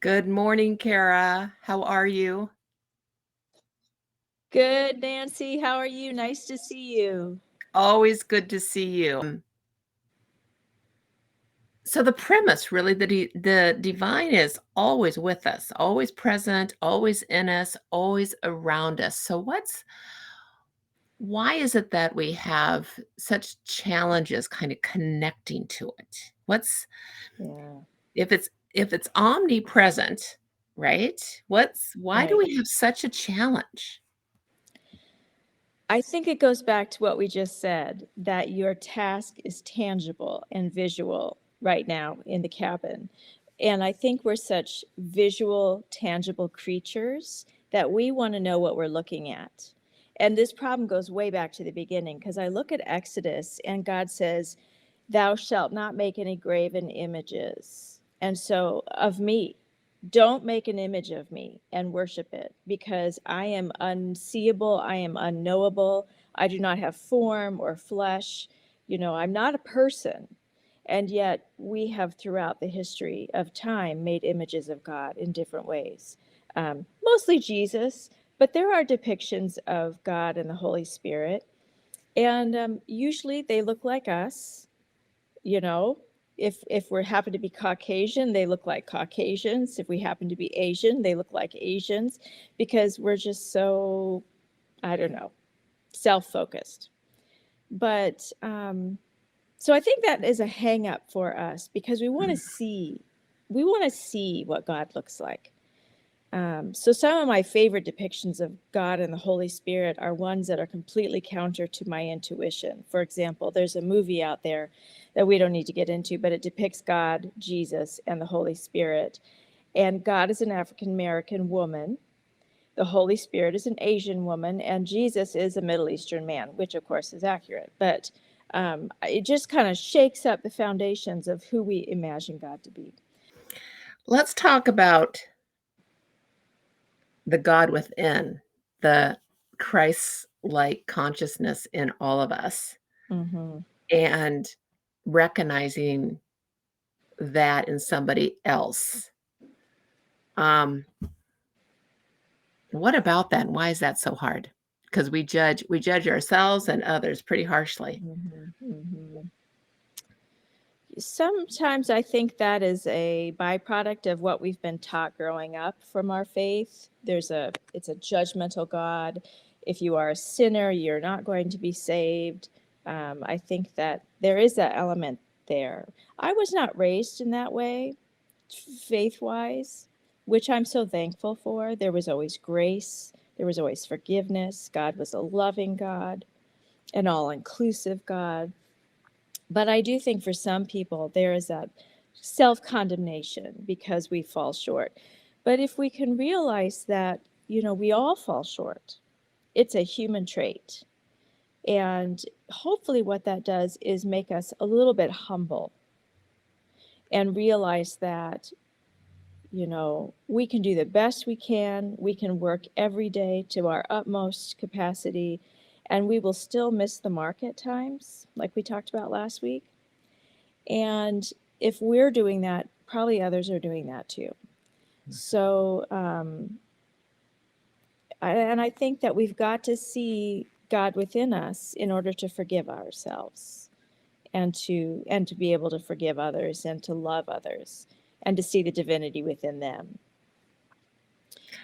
Good morning, Kara. How are you? Good, Nancy. How are you? Nice to see you. Always good to see you. So the premise really, the divine is always with us, always present, always in us, always around us. So why is it that we have such challenges kind of connecting to it? Yeah, If it's omnipresent, right? Why do right. we have such a challenge? I think it goes back to what we just said, that your task is tangible and visual right now in the cabin. And I think we're such visual, tangible creatures that we want to know what we're looking at. And this problem goes way back to the beginning because I look at Exodus and God says, "Thou shalt not make any graven images." And so, of me, don't make an image of me and worship it because I am unseeable, I am unknowable, I do not have form or flesh. I'm not a person. And yet, we have throughout the history of time made images of God in different ways. Mostly Jesus, but there are depictions of God and the Holy Spirit. And usually they look like us, you know if we happen to be Caucasian, they look like Caucasians. If we happen to be Asian, they look like Asians, because we're just so, I don't know, self-focused. But so I think that is a hang up for us because we want to see what God looks like. So some of my favorite depictions of God and the Holy Spirit are ones that are completely counter to my intuition. For example, there's a movie out there that we don't need to get into, but it depicts God, Jesus, and the Holy Spirit. And God is an African American woman. The Holy Spirit is an Asian woman, and Jesus is a Middle Eastern man, which of course is accurate. But it just kind of shakes up the foundations of who we imagine God to be. Let's talk about the God within, the Christ-like consciousness in all of us, Mm-hmm. and recognizing that in somebody else. Um, what about that, and why is that so hard? Because we judge ourselves and others pretty harshly. Mm-hmm. Mm-hmm. Sometimes I think that is a byproduct of what we've been taught growing up from our faith. It's a judgmental God. If you are a sinner, you're not going to be saved. I think that there is that element there. I was not raised in that way, faith-wise, which I'm so thankful for. There was always grace. There was always forgiveness. God was a loving God, an all-inclusive God. But I do think for some people, there is that self-condemnation because we fall short. But if we can realize that, we all fall short, it's a human trait. And hopefully, what that does is make us a little bit humble and realize that, we can do the best we can. We can work every day to our utmost capacity, and we will still miss the mark at times, like we talked about last week. And if we're doing that, probably others are doing that too. So, I think that we've got to see God within us in order to forgive ourselves, and to be able to forgive others and to love others and to see the divinity within them.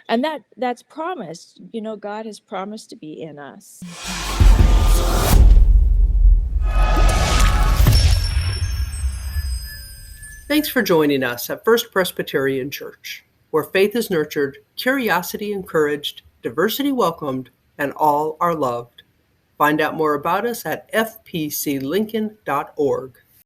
And that's promised. God has promised to be in us. Thanks for joining us at First Presbyterian Church, where faith is nurtured, curiosity encouraged, diversity welcomed, and all are loved. Find out more about us at fpclincoln.org.